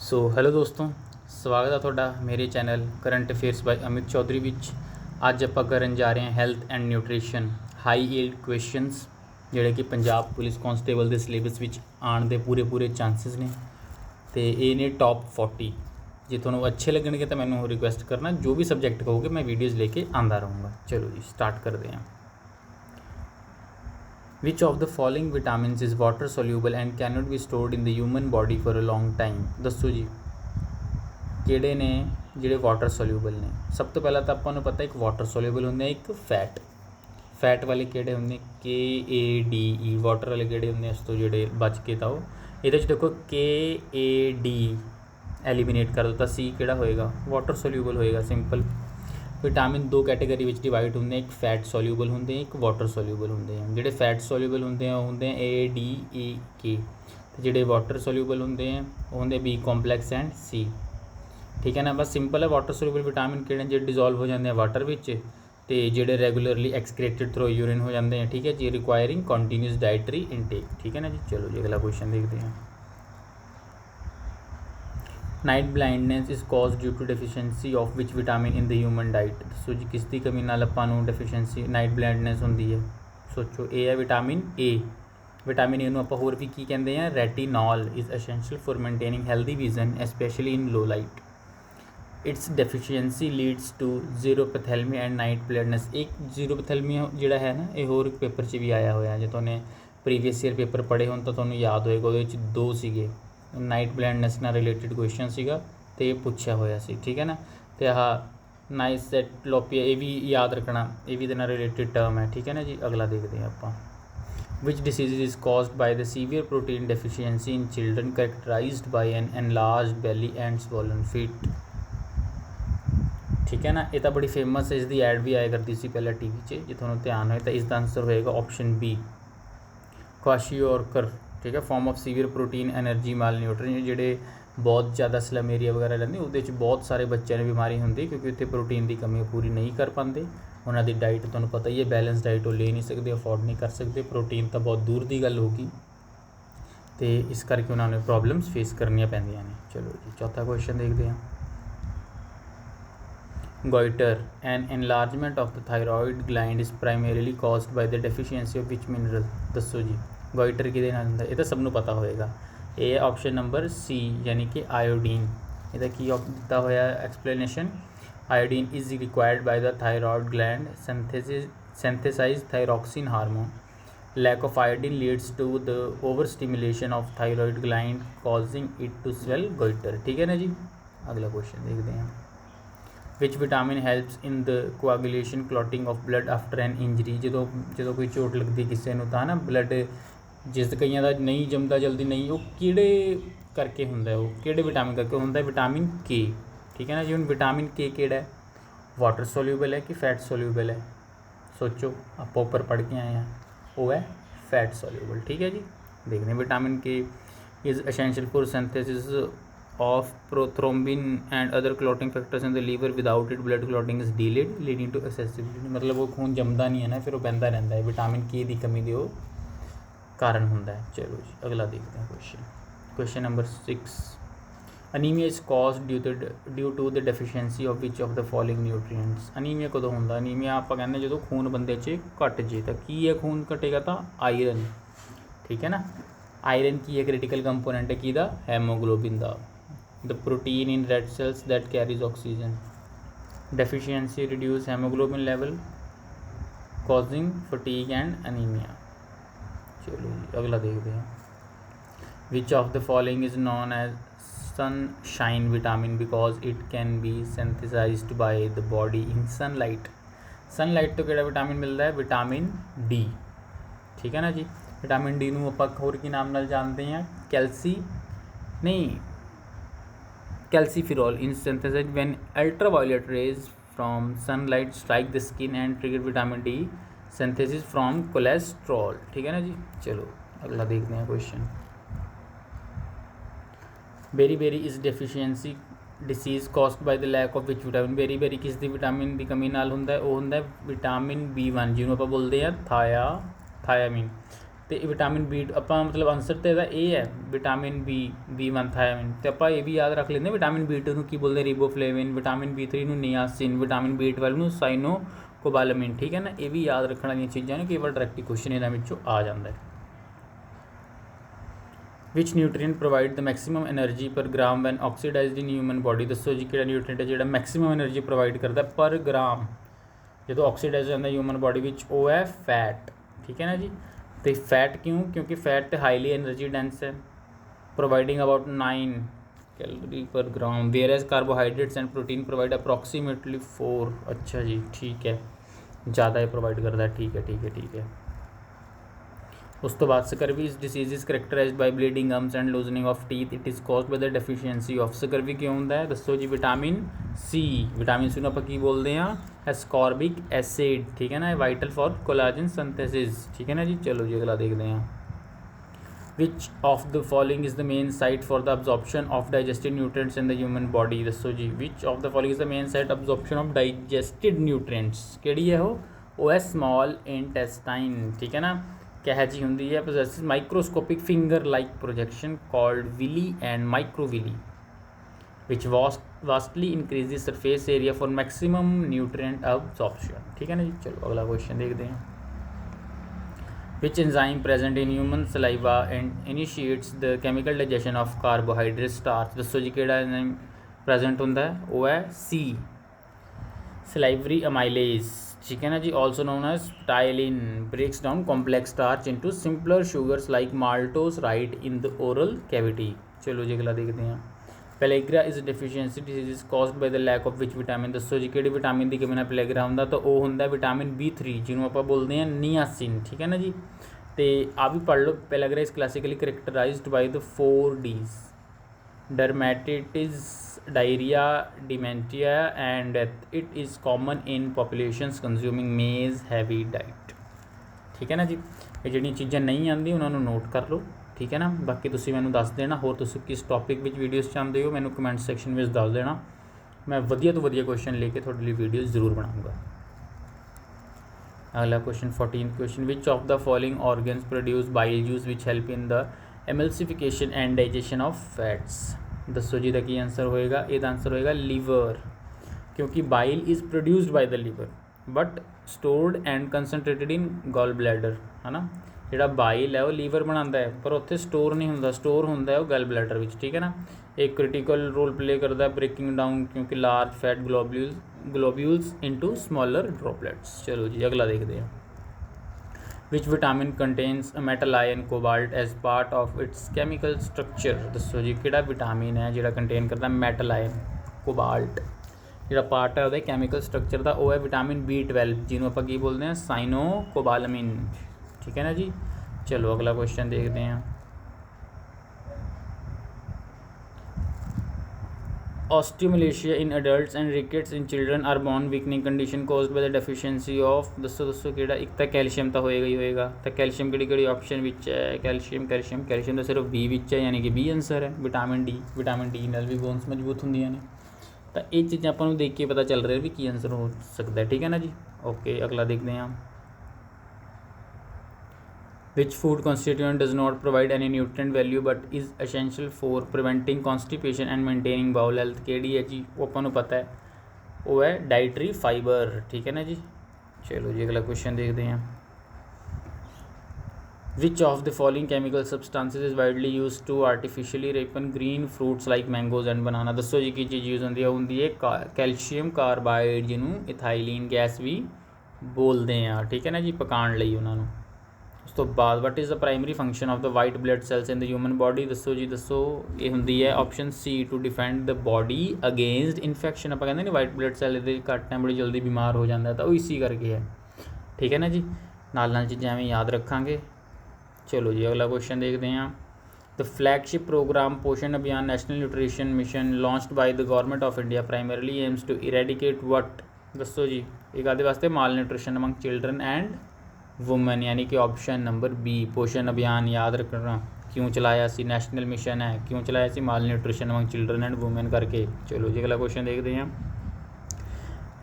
So hello दोस्तों, स्वागत है ਤੁਹਾਡਾ ਮੇਰੇ ਚੈਨਲ ਕਰੰਟ ਅਫੇਅਰਸ ਬਾਈ ਅਮਿਤ ਚੌਧਰੀ ਵਿੱਚ। ਅੱਜ ਆਪਾਂ ਕਰਨ ਜਾ ਰਹੇ ਹਾਂ health and nutrition high yield questions, ਜਿਹੜੇ ਕਿ ਪੰਜਾਬ ਪੁਲਿਸ ਕਾਂਸਟੇਬਲ ਦੇ ਸਿਲੇਬਸ ਵਿੱਚ ਆਉਣ ਦੇ ਪੂਰੇ ਚਾਂਸਸ ਨੇ। ਤੇ ਇਹ ਨੇ ਟੌਪ 40। ਜੇ ਤੁਹਾਨੂੰ ਅੱਛੇ ਲੱਗਣਗੇ ਤਾਂ ਮੈਨੂੰ ਰਿਕੁਐਸਟ ਕਰਨਾ, ਜੋ ਵੀ ਸਬਜੈਕਟ ਕਹੋਗੇ ਮੈਂ ਵੀਡੀਓਜ਼ ਲੈ ਕੇ ਆਉਂਦਾ ਰਹੂੰਗਾ। ਚਲੋ ਜੀ ਸਟਾਰਟ ਕਰਦੇ ਹਾਂ। Which of the following vitamins is water soluble and cannot be stored in the human body for a long time? ਦੱਸੋ ਜੀ ਕਿਹੜੇ ਨੇ ਜਿਹੜੇ ਵਾਟਰ ਸੋਲਿਊਬਲ ਨੇ। ਸਭ ਤੋਂ ਪਹਿਲਾਂ ਤਾਂ ਆਪਾਂ ਨੂੰ ਪਤਾ ਇੱਕ ਵਾਟਰ ਸੋਲਿਊਬਲ ਹੁੰਦੇ ਆ, ਇੱਕ ਫੈਟ ਵਾਲੇ ਕਿਹੜੇ ਹੁੰਦੇ KADE, ਵਾਟਰ ਵਾਲੇ ਕਿਹੜੇ ਹੁੰਦੇ ਇਸ ਤੋਂ ਜਿਹੜੇ ਬਚ ਕੇ ਤਾਂ ਉਹ ਇਹਦੇ 'ਚ ਦੇਖੋ KAD ਐਲੀਮੀਨੇਟ ਕਰ ਦਿੱਤਾ, C ਕਿਹੜਾ ਹੋਏਗਾ ਵਾਟਰ ਸੋਲਿਊਬਲ ਹੋਏਗਾ, ਸਿੰਪਲ। ਵਿਟਾਮਿਨ ਦੋ ਕੈਟੇਗਰੀ ਵਿੱਚ ਡਿਵਾਈਡ ਹੁੰਦੇ, ਇੱਕ ਫੈਟ ਸੋਲਿਊਬਲ ਹੁੰਦੇ, ਇੱਕ ਵਾਟਰ ਸੋਲਿਊਬਲ ਹੁੰਦੇ ਆ। ਜਿਹੜੇ ਫੈਟ ਸੋਲਿਊਬਲ ਹੁੰਦੇ ਆ ਉਹ ਹੁੰਦੇ ਆ ADEK, ਅਤੇ ਜਿਹੜੇ ਵਾਟਰ ਸੋਲਿਊਬਲ ਹੁੰਦੇ ਆ ਉਹ ਹੁੰਦੇ B ਕੰਪਲੈਕਸ ਐਂਡ C। ਠੀਕ ਹੈ ਨਾ, ਬਸ ਸਿੰਪਲ ਹੈ। ਵਾਟਰ ਸੋਲਿਊਬਲ ਵਿਟਾਮਿਨ ਕਿਹੜੇ ਜਿਹੜੇ ਡਿਜ਼ੋਲਵ ਹੋ ਜਾਂਦੇ ਆ ਵਾਟਰ ਵਿੱਚ, ਅਤੇ ਜਿਹੜੇ ਰੈਗੂਲਰਲੀ ਐਕਸਕ੍ਰੇਟਡ ਥਰੂ ਯੂਰਿਨ ਹੋ ਜਾਂਦੇ ਆ। ਠੀਕ ਹੈ ਜੀ, ਰਿਕੁਆਇਰਿੰਗ ਕੰਟੀਨਿਊਸ ਡਾਇਟਰੀ ਇਨਟੇਕ। ਠੀਕ ਹੈ ਨਾ ਜੀ, ਚਲੋ ਜੀ ਅਗਲਾ ਕੁਐਸਚਨ ਦੇਖਦੇ ਹਾਂ। Night blindness is cause due to deficiency of which vitamin in the human diet. ਦੱਸੋ ਜੀ ਕਿਸ ਦੀ ਕਮੀ ਨਾਲ ਆਪਾਂ ਨੂੰ ਡੈਫੀਸ਼ੀਐਂਸੀ ਨਾਈਟ ਬਲਾਈਂਡਨੈਸ ਹੁੰਦੀ ਹੈ। ਸੋਚੋ, ਇਹ ਹੈ ਵਿਟਾਮਿਨ ਏ। ਵਿਟਾਮਿਨ ਏ ਨੂੰ ਆਪਾਂ ਹੋਰ ਵੀ ਕੀ ਕਹਿੰਦੇ ਆ, retinol is essential for maintaining healthy vision especially in low light. Its deficiency leads to xerophthalmia and night blindness. ਇੱਕ ਜ਼ੀਰੋਪੈਥੈਲਮੀਆ ਜਿਹੜਾ ਹੈ ਨਾ, ਇਹ ਹੋਰ ਪੇਪਰ 'ਚ ਵੀ ਆਇਆ ਹੋਇਆ। ਜੇ ਤੁਹਾਨੂੰ ਪ੍ਰੀਵੀਅਸ ਈਅਰ ਪੇਪਰ ਪੜ੍ਹੇ ਹੋਣ ਤਾਂ ਤੁਹਾਨੂੰ ਯਾਦ ਹੋਏਗਾ, ਉਹਦੇ ਵਿੱਚ ਦੋ ਸੀਗੇ। ਨਾਈਟ ਬਲਾਈਂਡਨੈਸ ਨਾਲ ਰਿਲੇਟਿਡ ਕੁਐਸਚਨ ਸੀਗਾ ਅਤੇ ਇਹ ਪੁੱਛਿਆ ਹੋਇਆ ਸੀ। ਠੀਕ ਹੈ ਨਾ, ਅਤੇ ਆਹ ਨਾਈਸੈਟਲੋਪੀਆ ਇਹ ਵੀ ਯਾਦ ਰੱਖਣਾ, ਇਹ ਵੀ ਇਹਦੇ ਨਾਲ ਰਿਲੇਟਿਡ ਟਰਮ ਹੈ। ਠੀਕ ਹੈ ਨਾ ਜੀ, ਅਗਲਾ ਦੇਖਦੇ ਹਾਂ ਆਪਾਂ। Which disease is caused by the severe protein deficiency in children characterised by an enlarged belly and ਸਵੋਲਨ feet. ਠੀਕ ਹੈ ਨਾ, ਇਹ ਤਾਂ ਬੜੀ ਫੇਮਸ ਹੈ, ਇਸ ਦੀ ਐਡ ਵੀ ਆਇਆ ਕਰਦੀ ਸੀ ਪਹਿਲਾਂ TV 'ਚ। ਜੇ ਤੁਹਾਨੂੰ ਧਿਆਨ ਹੋਏ ਤਾਂ ਇਸ ਦਾ ਆਂਸਰ ਹੋਏਗਾ ਆਪਸ਼ਨ B ਕੁਆਸ਼ੀਓਰਕਰ। ਠੀਕ ਹੈ, farm of severe protein energy mall nutrition. ਜਿਹੜੇ ਬਹੁਤ ਜ਼ਿਆਦਾ ਸਲਮੇਰੀਆ ਵਗੈਰਾ ਲੈਂਦੇ, ਉਹਦੇ 'ਚ ਬਹੁਤ ਸਾਰੇ ਬੱਚਿਆਂ ਨੂੰ ਬਿਮਾਰੀ ਹੁੰਦੀ, ਕਿਉਂਕਿ ਉੱਥੇ ਪ੍ਰੋਟੀਨ ਦੀ ਕਮੀ ਪੂਰੀ ਨਹੀਂ ਕਰ ਪਾਉਂਦੇ। ਉਹਨਾਂ ਦੀ ਡਾਈਟ ਤੁਹਾਨੂੰ ਪਤਾ ਹੀ ਹੈ, ਬੈਲੈਂਸ ਡਾਈਟ ਉਹ ਲੈ ਨਹੀਂ ਸਕਦੇ, ਅਫੋਰਡ ਨਹੀਂ ਕਰ ਸਕਦੇ। ਪ੍ਰੋਟੀਨ ਤਾਂ ਬਹੁਤ ਦੂਰ ਦੀ ਗੱਲ ਹੋਗੀ, ਅਤੇ ਇਸ ਕਰਕੇ ਉਹਨਾਂ ਨੂੰ ਪ੍ਰੋਬਲਮਸ ਫੇਸ ਕਰਨੀਆਂ ਪੈਂਦੀਆਂ ਨੇ। ਚਲੋ ਜੀ ਚੌਥਾ ਕੁਐਸਚਨ ਦੇਖਦੇ ਹਾਂ। Goiter, an enlargement of the thyroid gland is primarily caused by the deficiency of which mineral? ਦੱਸੋ ਜੀ ਗੋਇਟਰ ਕਿਹਦੇ ਨਾਲ ਹੁੰਦਾ, ਇਹ ਤਾਂ ਸਭ ਨੂੰ ਪਤਾ ਹੋਏਗਾ। ਇਹ ਆਪਸ਼ਨ ਨੰਬਰ C ਯਾਨੀ ਕਿ ਆਇਓਡੀਨ। ਇਹਦਾ ਕੀ ਦਿੱਤਾ ਹੋਇਆ explanation, iodine is required by the thyroid gland synthesize thyroxine hormone. Lack of iodine leads to the overstimulation of thyroid gland causing it to swell goiter। ਠੀਕ ਹੈ ਨਾ ਜੀ, ਅਗਲਾ ਕੁਐਸਚਨ ਦੇਖਦੇ ਹਾਂ। Which vitamin helps in the coagulation clotting of blood after an injury. ਜਦੋਂ ਕੋਈ ਚੋਟ ਲੱਗਦੀ ਕਿਸੇ ਨੂੰ ਤਾਂ ਨਾ ਬਲੱਡ ਜਿਸ ਕਈਆਂ ਦਾ ਨਹੀਂ ਜੰਮਦਾ ਜਲਦੀ ਨਹੀਂ, ਉਹ ਕਿਹੜੇ ਕਰਕੇ ਹੁੰਦਾ, ਉਹ ਕਿਹੜੇ ਵਿਟਾਮਿਨ ਕਰਕੇ ਹੁੰਦਾ, ਵਿਟਾਮਿਨ K। ਠੀਕ ਹੈ ਨਾ ਜੀ, ਹੁਣ ਵਿਟਾਮਿਨ K ਕਿਹੜਾ ਹੈ, ਵਾਟਰ ਸੋਲਿਊਬਲ ਹੈ ਕਿ ਫੈਟ ਸੋਲਿਊਬਲ ਹੈ। ਸੋਚੋ, ਆਪਾਂ ਉੱਪਰ ਪੜ੍ਹ ਕੇ ਆਏ ਹਾਂ, ਉਹ ਹੈ ਫੈਟ ਸੋਲਿਊਬਲ। ਠੀਕ ਹੈ ਜੀ, ਦੇਖਦੇ ਹਾਂ। Vitamin K is essential for synthesis of prothrombin and other clotting factors in the liver. Without it blood clotting is delayed leading to excessive bleeding। ਮਤਲਬ ਉਹ ਖੂਨ ਜੰਮਦਾ ਨਹੀਂ ਹੈ ਨਾ, ਫਿਰ ਉਹ ਬਹਿੰਦਾ ਰਹਿੰਦਾ ਹੈ। ਵਿਟਾਮਿਨ K ਦੀ ਕਮੀ ਦੇ ਉਹ ਕਾਰਨ ਹੁੰਦਾ ਹੈ। ਚਲੋ ਜੀ ਅਗਲਾ ਦੇਖਦੇ ਹਾਂ question number 6। Anaemia is caused due to the deficiency of which of the following nutrients. Anaemia ਕਦੋਂ ਹੁੰਦਾ, ਅਨੀਮੀਆ ਆਪਾਂ ਕਹਿੰਦੇ ਜਦੋਂ ਖੂਨ ਬੰਦੇ 'ਚ ਘੱਟ ਜੇ। ਤਾਂ ਕੀ ਹੈ ਖੂਨ ਘਟੇਗਾ ਤਾਂ ਆਇਰਨ। ਠੀਕ ਹੈ ਨਾ, ਆਇਰਨ ਕੀ ਹੈ, ਕ੍ਰਿਟੀਕਲ ਕੰਪੋਨੈਂਟ ਹੈ ਕਿਹਦਾ, haemoglobin the. The protein in red cells that carries oxygen. Deficiency reduce hemoglobin level causing fatigue and anemia। चलो अगला देखते हैं। Which of the following is known as sunshine vitamin because it can be synthesized by the body in sunlight। sunlight ਤੋਂ ਕਿਹੜਾ vitamin ਮਿਲਦਾ ਹੈ, vitamin D। ਠੀਕ ਹੈ ਨਾ ਜੀ, ਵਿਟਾਮਿਨ D ਨੂੰ ਆਪਾਂ ਹੋਰ ਕੀ ਨਾਮ ਨਾਲ ਜਾਣਦੇ ਹਾਂ, calciferol in synthesized when ultraviolet rays from sunlight strike the skin and trigger vitamin D synthesis from cholesterol। ठीक है ना जी, चलो अगला देखते हैं question. Beri is deficiency disease caused by the lack of which vitamin. Beri किस दी विटामिन की कमी नाल हुंदा है, वो हुंदा है विटामिन B1 जिन्होंने आप बोलते हैं थायामीन। तो विटामिन बी ਆਪਾਂ मतलब आंसर तो ਇਹਦਾ ਇਹ ਹੈ विटामिन B1 थायमिन। तो ਆਪਾਂ ਇਹ भी याद रख लेंगे विटामिन B2 ਨੂੰ ਕੀ ਬੋਲਦੇ रिबोफ्लेविन, विटामिन B3 ਨੂੰ नियासिन, विटामिन B12 ਨੂੰ साइनोकोबालामिन। ठीक है ना, ये भी याद रखने वाली चीज़ां ने, केवल डायरैक्ट क्वेश्चन ਇਹਨਾਂ ਵਿੱਚੋਂ आ जाता है। Which nutrient provide the maximum energy per gram when oxidised in human body. दसो जी किहड़ा न्यूट्रीएंट है जिहड़ा मैक्सिमम एनर्जी प्रोवाइड करता है पर ग्राम जो ऑक्सीडाइज हो जाता है ह्यूमन बॉडी विच, वो है फैट। ठीक है ना जी, तो फैट क्यों? क्योंकि फैट हाईली एनर्जी डेंस है, providing about 9 calorie per gram, whereas carbohydrates and protein provide approximately 4। अच्छा जी, ठीक है, ज़्यादा ही प्रोवाइड करता है। ठीक है ठीक है ठीक है। उस तो बाद scurvy disease is characterised by bleeding gums and loosening of teeth, it is caused by the deficiency of. Scurvy क्यों होता है? दसो जी विटामिन सी। विटामिन सी ਨੂੰ ਆਪਾਂ ਕੀ ਬੋਲਦੇ हैं? Ascorbic acid. ठीक है ना, वाइटल फॉर कोलाजन सिंथेसिस। ठीक है ना जी। चलो जी अगला देखते हैं। Which of the following is the main site for the absorption of digested nutrients in the human body. दसो जी which of the following is the main site absorption of digested nutrients, केड़ी है वो है स्मॉल इंटेस्टाइन। ठीक है ना, कह जी होंगी है possesses microscopic finger like projection called villi and microvilli which vastly increase the surface area for maximum nutrient absorption. ठीक है ना जी। चलो अगला क्वेश्चन देखते हैं। Which enzyme present in human saliva and initiates the chemical digestion of carbohydrate starch. दसो जी किहड़ा एंजाइम प्रेजेंट होंदा है? वो है सी, सलाइवरी अमाइलेज। ठीक है ना जी, also known as ptyalin, breaks down complex starch into simpler sugars like maltose right in the oral cavity. चलो जी अगला देखते हैं। Pellagra is deficiency disease is caused by the lack of which vitamin. दसो जी किहड़ी विटामिन की कमी नाल पेलेग्रा होंदा? तो वो होंदा विटामिन B3 जिन्होंने आप बोलते हैं नियासिन। ठीक है ना जी, तो आ भी पढ़ लो। Pellagra is classically characterised by the 4 Ds, dermatitis, diarrhoea, dementia and death. It is common in populations consuming maize heavy diet. ठीक है ना जी, ये जिहड़ियां चीज़ां नहीं आती उन्होंने नोट कर लो। ठीक है ना, बाकी तुसीं मैनूं दस देना होर तुसीं किस टॉपिक विच वीडियोज़ चाहते हो, मैनूं कमेंट सैक्शन में दस देना। मैं वधिया तो वधिया क्वेश्चन लेके तुहाडे लई वीडियो जरूर बनाऊँगा। अगला question 14 question. Which of the following organs produce bile juice which help in the emulsification and digestion of fats. दसो जी का की आंसर होएगा? ये आंसर होएगा लीवर, क्योंकि bile is produced by the liver but stored and concentrated in gallbladder. है ना, जिहड़ा बाइल है वो लीवर बनाता है पर उत्थे स्टोर नहीं होंदा, स्टोर होंदा है वो गॉल ब्लैडर विच। ठीक है ना, एक क्रिटिकल रोल प्ले करता है ब्रेकिंग डाउन क्योंकि large fat globules into smaller droplets. चलो जी अगला देखते हैं। Which vitamin contains metal ion cobalt as part of its chemical structure. दसो जी किहड़ा विटामिन है जिहड़ा कंटेन करता मेटल आयन कोबाल्ट, जिहड़ा पार्ट है वो केमिकल स्ट्रक्चर का, वो है विटामिन B12 जिन्होंने आप की बोलते हैं साइनोकोबालामिन। ठीक है ना जी। चलो अगला क्वेश्चन देखते हैं। Osteomalacia in adults and rickets in children are bone weakening condition caused by the deficiency of. दसो किहड़ा? एक तो कैल्शियम तो होएगा ही होएगा। तो कैल्शियम किहड़ी ऑप्शन विच है? कैल्शियम तो सिर्फ B विच है, यानी कि B आंसर है। विटामिन डी नाल भी बोन्स मजबूत होंदियां ने। तो ये चीज़ां आपां नूं देख के पता चल रहा है भी की आंसर हो सकता है। ठीक है ना जी। ओके अगला देखते हैं। Which food constituent does not provide any nutrient value but is essential for preventing constipation and maintaining bowel health। केड़ी है जी? वो अपन पता है, वो है डाइटरी फाइबर। ठीक है ना जी। चलो जी अगला क्वेश्चन देखते हैं। Which of the following chemical substances is widely used to artificially ripen green fruits like mangoes and banana। दसो जी की चीज़ यूज़ होंदी है कैल्शियम कार्बाइड जिन्होंने इथाइलिन गैस भी बोलते हैं। ठीक है ना जी, पकाने लई उन्होंने। उस तो बाद what is the primary function of the white blood cells in the human body. दसो जी दसो, ये होंगी है option C to defend the body against infection. आप कहते हैं वाइट ब्लड सैल घट है, बड़ी जल्दी बीमार हो जाता है, तो वो इसी करके है। ठीक है ना जी, नाल चीज़ें एवं याद रखांगे। चलो जी अगला क्वेश्चन देखते हैं। The flagship programme Poshan Abhiyan national nutrition mission launched by the government of India primarily aims to eradicate what. दसो जी एक आदि वास्ते malnutrition among children and women, यानी कि ऑप्शन नंबर B पोषण अभियान। याद रखना क्यों चलाया सी, नेशनल मिशन है, क्यों चलाया सी malnutrition among children and women करके। चलो जी अगला क्वेश्चन देखते हैं।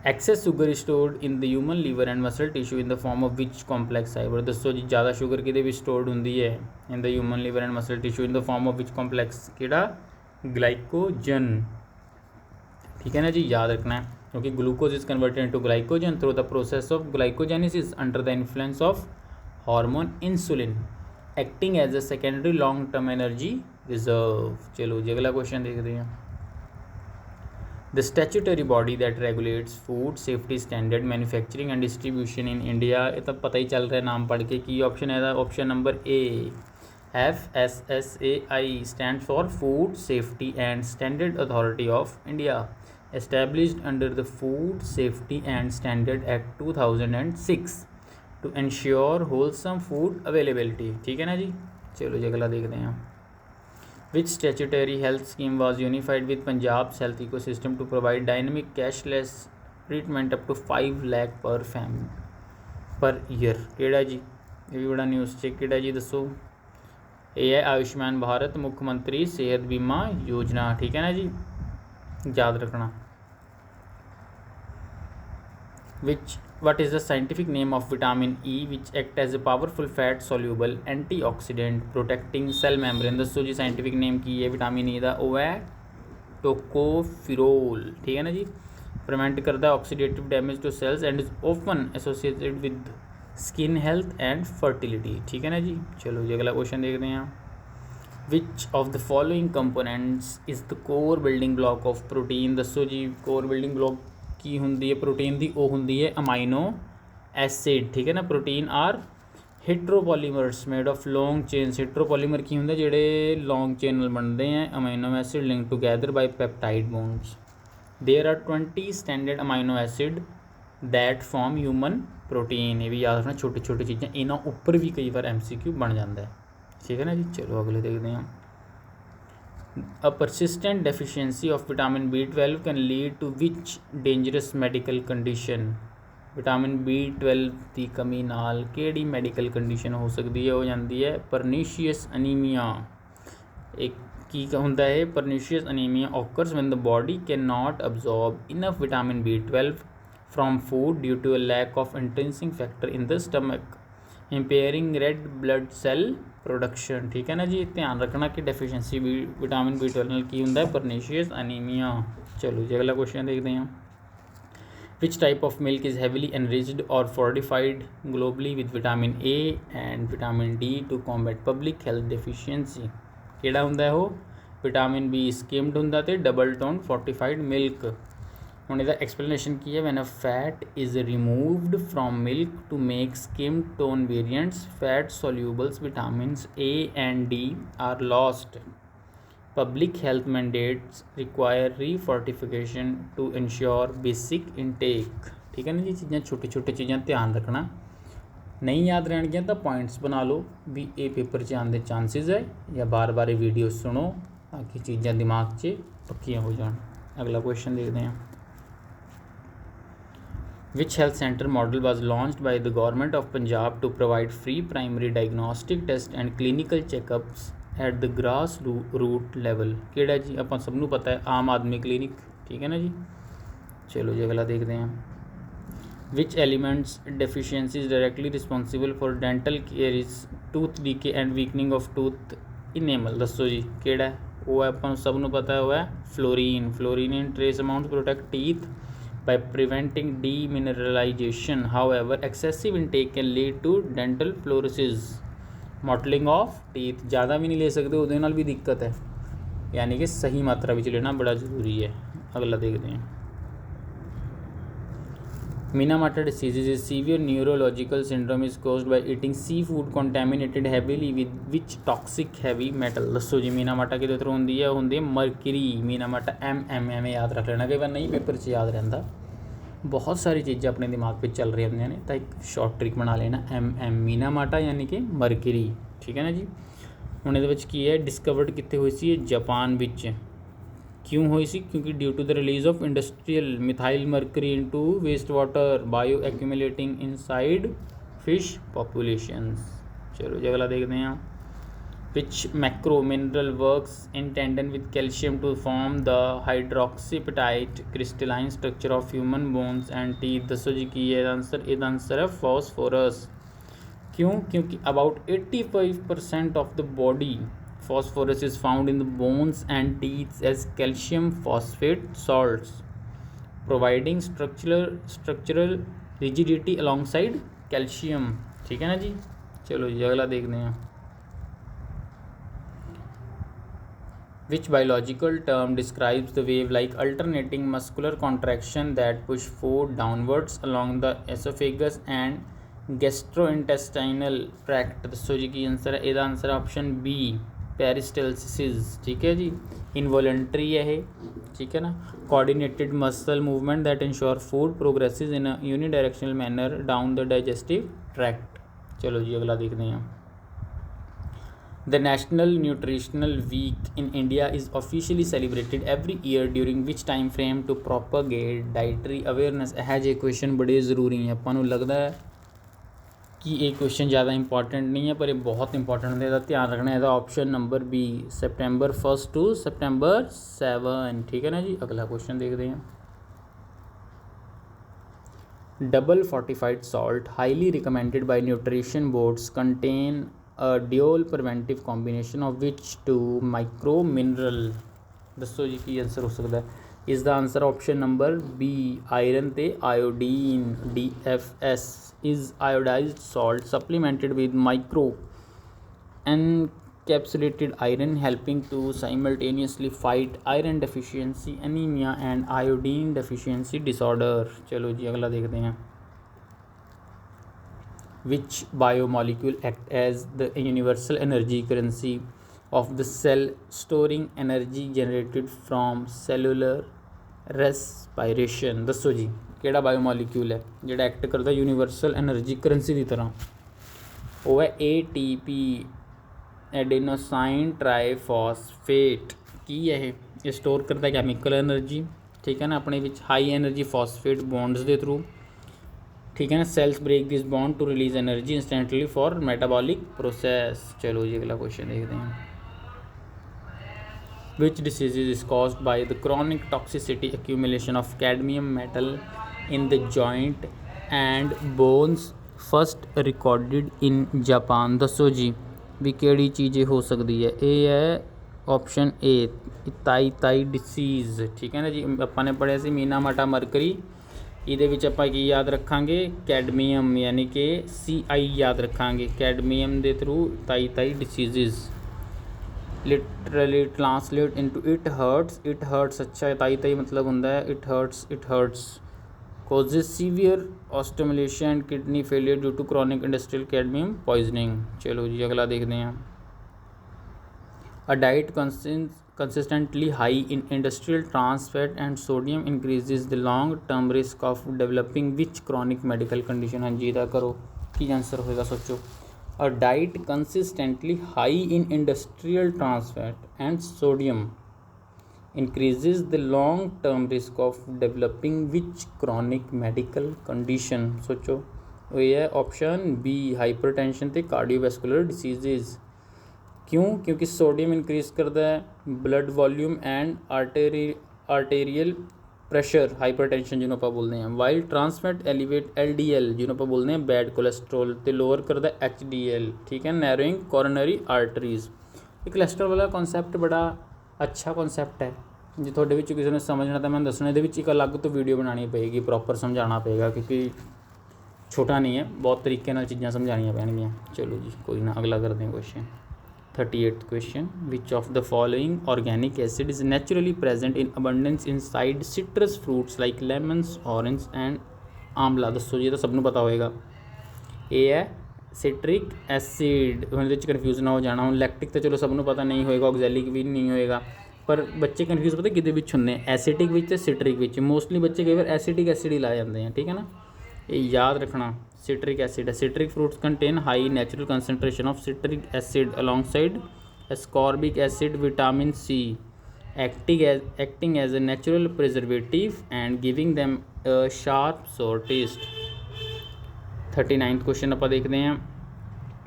Excess sugar stored in the human liver and muscle tissue in the form of which complex fibre. दसो जी ज़्यादा शुगर किहदे विच स्टोर्ड हुंदी है in the human liver and muscle tissue in the form of which complex, किहड़ा glycogen. ठीक है ना जी, याद रखना है क्योंकि glucose is converted into glycogen through the process of glycogenesis under the influence of hormone insulin acting as a secondary long term energy reserve. चलो जी अगला क्वेश्चन देखते हैं। The statutory body that regulates food safety standard manufacturing and distribution in India, ये तो पता ही चल रहा है नाम पढ़ के की ऑप्शन है। Option number A FSSAI stand for food safety and standard authority of India, established under the Food Safety and Standard Act 2006 to ensure wholesome food availability। ठीक है ना जी, चलो जी अगला देखते हैं। Which statutory health scheme was unified with Punjab's health ecosystem to provide dynamic cashless treatment up to 5 lakh per family per year? केड़ा जी, ये भी बड़ा न्यूज़ चेक केड़ा जी दसो। ये है आयुष्मान भारत मुख्यमंत्री सेहत बीमा योजना। ठीक है ना जी, याद रखना। What is the scientific name of vitamin E which act as a powerful fat soluble antioxidant protecting cell membrane? दसो जी साइंटिफिक नेम की है विटामिन ई का, वो है टोकोफिरोल। ठीक है ना जी, प्रिवेंट करता है oxidative damage to cells and is often associated with skin health and fertility. ठीक है ना जी, चलो जी अगला क्वेश्चन देखते हैं। Which of the following components is the core building block of protein? दसो जी कोर बिल्डिंग ब्लॉक की हुंदी है प्रोटीन दी, वो हुंदी है अमाइनो एसिड। ठीक है ना, protein are heteropolymers made of long chains. Heteropolymer की हुंदे जेडे लॉन्ग चेन बनते हैं amino acid link together by peptide bonds. There are 20 standard amino acid that form human protein. ये भी याद रखना, छोटी छोटी चीज़ें इन्हों उपर भी कई बार MCQ बन जाता है। ठीक है ना जी, चलो अगले देखते हैं। A persistent deficiency of vitamin B12 can lead to which dangerous medical condition? Vitamin B12 की कमी नाल केड़ी मैडिकल कंडीशन हो सकती है? हो जाती है परनीशियस अनीमिया। एक की होंदा है pernicious anaemia occurs when the body cannot absorb enough vitamin B12 from food due to a lack of intrinsic factor in the stomach impairing red blood cell production. ठीक है ना जी, ध्यान रखना कि डेफिशिएंसी विटामिन B12 की होंदा है pernicious anaemia. चलो जी अगला क्वेश्चन देखते हैं। Which type of milk is heavily enriched और fortified globally with vitamin A and vitamin D to combat public health deficiency? केड़ा होंदा है वो? विटामिन B स्किम्ड होंदा ते डबल टोन फोर्टिफाइड मिल्क। ਹੁਣ ਇਹਦਾ एक्सप्लेनेशन की है when a fat is removed from milk to make skim tone variants fat solubles vitamins A and D are lost. Public health mandates require refortification to ensure basic intake। ठीक है ना जी, चीज़ां छोटी छोटी चीज़ां ध्यान रखना, नहीं याद रहणगियां तो पॉइंट्स बना लो भी ये पेपर च आने के चांसिस है, या बार बार वीडियो सुनो ताकि चीज़ां दिमाग 'च पक्कियां हो जान। अगला क्वेश्चन देखते हैं। Which health center model was launched by the government of Punjab to provide free primary diagnostic tests and clinical checkups at the grassroots level? केड़ा जी, अपन सब नूं पता है आम आदमी क्लिनिक। ठीक है ना जी, चलो जी अगला देखते हैं। Which elements deficiency is directly responsible for dental caries, tooth decay and weakening of tooth enamel? दसो जी केड़ा है वो? है अपन सब नूं पता है वो है fluorine. Fluorine in trace amounts protect teeth by preventing demineralization. However, excessive intake can lead to dental fluorosis, mottling of teeth। ज़्यादा भी नहीं ले सकते, उसके नाल भी दिक्कत है, यानी कि सही मात्रा विच लेना बड़ा ज़रूरी है। अगला देखते हैं। Minamata disease is a severe neurological syndrome is caused by eating seafood contaminated heavily with which toxic heavy metal? दसो जी मीनामाटा किहदे थ्रू होंदी है? होंदी है मरकरी। मीनामाटा MM याद रख लेना, कई बार नहीं पेपर से याद रहता, बहुत सारी चीज़ें अपने दिमाग पे चल रही होंदियां ने, तो एक शॉर्ट ट्रिक बना लेना MM मीनामाटा यानी कि मरकरी। ठीक है ना जी, हुण इहदे विच की है डिस्कवर्ड कित्थे हुई सी? जापान विच। क्यों हुई सी? क्योंकि due to the release of industrial methyl mercury into waste water bioaccumulating inside fish populations. चलो जी अगला देखते हैं। which macro mineral works in tandem with calcium to form the hydroxyapatite crystalline structure of human bones and teeth। ਦੱਸੋ ਜੀ ਕੀ ਹੈ ਇਹਦਾ ਆंसर है phosphorus। क्यों? क्योंकि about 85% of the body phosphorus is found in the bones and teeth as calcium phosphate salts, providing structural rigidity alongside calcium। ठीक है ना जी। चलो जी अगला देखते हैं। Which biological term describes the wave-like alternating muscular contraction that push food downwards along the esophagus and gastrointestinal tract। ਦੱਸੋ ਜੀ ਕੀ ਆंसर है। ਇਹਦਾ आंसर ऑप्शन बी पेरिस्टल्सिस। ठीक है जी। इनवॉलेंट्री है ये, ठीक है ना। Coordinated muscle movement that ensure food progresses in a unidirectional manner down the digestive tract. चलो जी अगला देखते हैं। The National Nutritional Week in India is officially celebrated every year during which time frame to propagate dietary awareness। ਇਹ ਜਿਹੇ question बड़े ਜ਼ਰੂਰੀ हैं। ਆਪਾਂ ਨੂੰ ਲੱਗਦਾ है कि ये क्वेश्चन ज़्यादा इंपॉर्टेंट नहीं है पर ये बहुत इंपॉर्टेंट है। ਇਹਦਾ ਧਿਆਨ ਰੱਖਣਾ। ਇਹਦਾ option number B September 1 to September 7। ठीक है ना जी। अगला क्वेश्चन देखते हैं। Double fortified salt highly recommended by nutrition boards contain a dual preventive combination of which two micro mineral। ਦੱਸੋ ਜੀ ਕੀ ਆंसर हो सकता है। ਇਸ ਦਾ ਆंसर ऑप्शन नंबर बी आयरन ਤੇ iodine. DFS is iodized salt supplemented with micro encapsulated iron helping to simultaneously fight iron deficiency anemia and iodine deficiency disorder। चलो जी अगला देखते हैं। Which biomolecule act as the universal energy currency of the cell, storing energy generated from cellular respiration। ਦੱਸੋ ਜੀ ਕਿਹੜਾ ਬਾਇਓਮੋਲੀਕਿਊਲ ਹੈ ਜਿਹੜਾ ਐਕਟ ਕਰਦਾ ਯੂਨੀਵਰਸਲ એનર્ਜੀ ਕਰੰਸੀ ਦੀ ਤਰ੍ਹਾਂ। ਉਹ ਹੈ ATP एडेनोसाइन ट्राईफॉस्फेट। ਕੀ ਹੈ ਇਹ ਸਟੋਰ ਕਰਦਾ ਕੈਮੀਕਲ એનર્ਜੀ। ਠੀਕ ਹੈ ਨਾ ਆਪਣੇ ਵਿੱਚ ਹਾਈ એનર્ਜੀ ਫਾਸਫੇਟ ਬੌਂਡਸ ਦੇ ਥਰੂ। ठीक है ना। Cells break this bond to release energy instantly for metabolic process. चलो जी अगला क्वेश्चन देखते हैं। Which disease is caused by the chronic toxicity accumulation of cadmium metal in the joint and bones first recorded in Japan. दसो जी भी किहड़ी चीज़ हो सकती है। ये है ऑप्शन ए ताई डिसीज़। ठीक है ना जी। ਆਪਾਂ ਨੇ पढ़िया सी मीना माटा मरकरी। ਇਹਦੇ ਵਿੱਚ ਆਪਾਂ ਕੀ ਯਾਦ ਰੱਖਾਂਗੇ ਕੈਡਮੀਅਮ ਯਾਨੀ ਕਿ CI ਯਾਦ ਰੱਖਾਂਗੇ। ਕੈਡਮੀਅਮ ਦੇ ਥਰੂ ਤਾਈ diseases literally translate into it hurts. ਅੱਛਾ ਤਾਈ ਮਤਲਬ ਹੁੰਦਾ ਹੈ it hurts causes severe osteomalacia and kidney failure due to chronic industrial cadmium poisoning। चलो जी अगला देखते हैं। A diet consistently high in industrial trans fat and sodium increases the long term risk of developing which chronic medical condition। हाँ जी करो की answer होगा सोचो। A diet consistently high in industrial trans fat and sodium increases the long term risk of developing which chronic medical condition। सोचो ये है option B hypertension ते cardiovascular diseases. क्यों? क्योंकि सोडियम इंक्रीज करता है blood volume and arterial pressure hypertension जिन्होंने आप बोलते हैं। वाइल ट्रांसफैट एलिवेट LDL जिन्होंने आप बोलते हैं बैड कोलेस्ट्रोल तो लोअर करता है HDL। ठीक है। Narrowing coronary arteries. ये कोलेस्ट्रोल वाला कॉन्सैप्ट बड़ा अच्छा कॉन्सैप्ट है। जो थोड़े विच किसी ने समझना तो मैं दसना ये एक अलग तो वीडियो बनानी पेगी प्रॉपर समझाना पेगा क्योंकि छोटा नहीं है बहुत तरीके नाल चीज़ां समझानियां पैणगियां। चलो जी कोई ना अगला करते हैं question. 38th question। Which of the following organic acid is naturally present in abundance inside citrus fruits like lemons, orange and आंवला। दसो जी तो सबनों पता होएगा। ये है सिट्रिक एसिड। ਉਹਦੇ ਵਿੱਚ कन्फ्यूज ना हो जाना। ਹੁਣ लैक्टिक तो चलो सबनों पता नहीं होएगा ऑक्जेलिक भी नहीं होएगा पर बच्चे कन्फ्यूज पता किहदे विच हुंदे एसिटिक विच ते सिट्रिक विच। मोस्टली बच्चे कई बार एसिटिक एसिड ही ला जाते हैं। ठीक है ना। ये याद रखना सिट्रिक एसिड है। Citric fruits contain high natural concentration of citric acid alongside ascorbic acid vitamin C acting as a natural preservative and giving them a sharp sour taste। 39th question आप देखते हैं।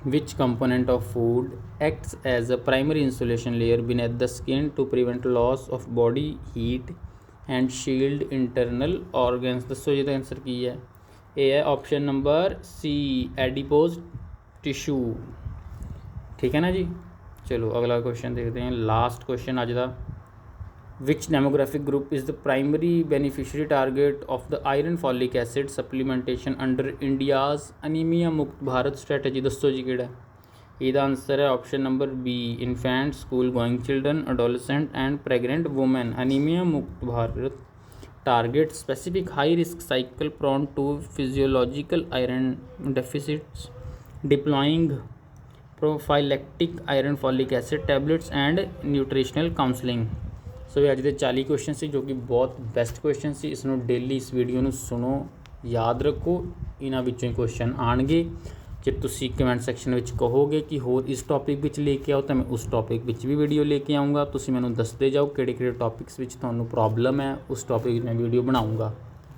which component of food acts as a primary insulation layer beneath the skin to prevent loss of body heat and shield internal organs। ਦੱਸੋ ਜੀ ਦਾ answer ਕੀ ਹੈ। ਇਹ ਹੈ option number ਸੀ adipose tissue. ठीक है ना जी। चलो अगला क्वेश्चन देखते हैं, लास्ट क्वेश्चन अज का। Which demographic group is the primary beneficiary target of the iron folic acid supplementation under India's anemia मुक्त भारत strategy। दसो जी केड़ा। ਇਹਦਾ आंसर है option number B infant school going children adolescent and pregnant women. Anaemia Mukt Bharat target specific high risk cycle prone to physiological iron deficits deploying prophylactic iron folic acid tablets and nutritional counselling. So ये अज के 40 question से जो कि बहुत best question से। इसनों daily इस video में सुनो, याद रखो, इन्हां विचों ही क्वेश्चन आएंगे। जे तुसी कमेंट सैक्शन में कहोगे कि होर इस टॉपिक विच लेके आओ तो मैं उस टॉपिक विच भी वीडियो लेके आऊँगा। तुसी मैनूं दसदे जाओ किहड़े-किहड़े टॉपिक्स विच तुहानूं प्रॉब्लम है, उस टॉपिक मैं वीडियो बनाऊँगा।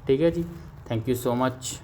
ठीक है जी। Thank you so much.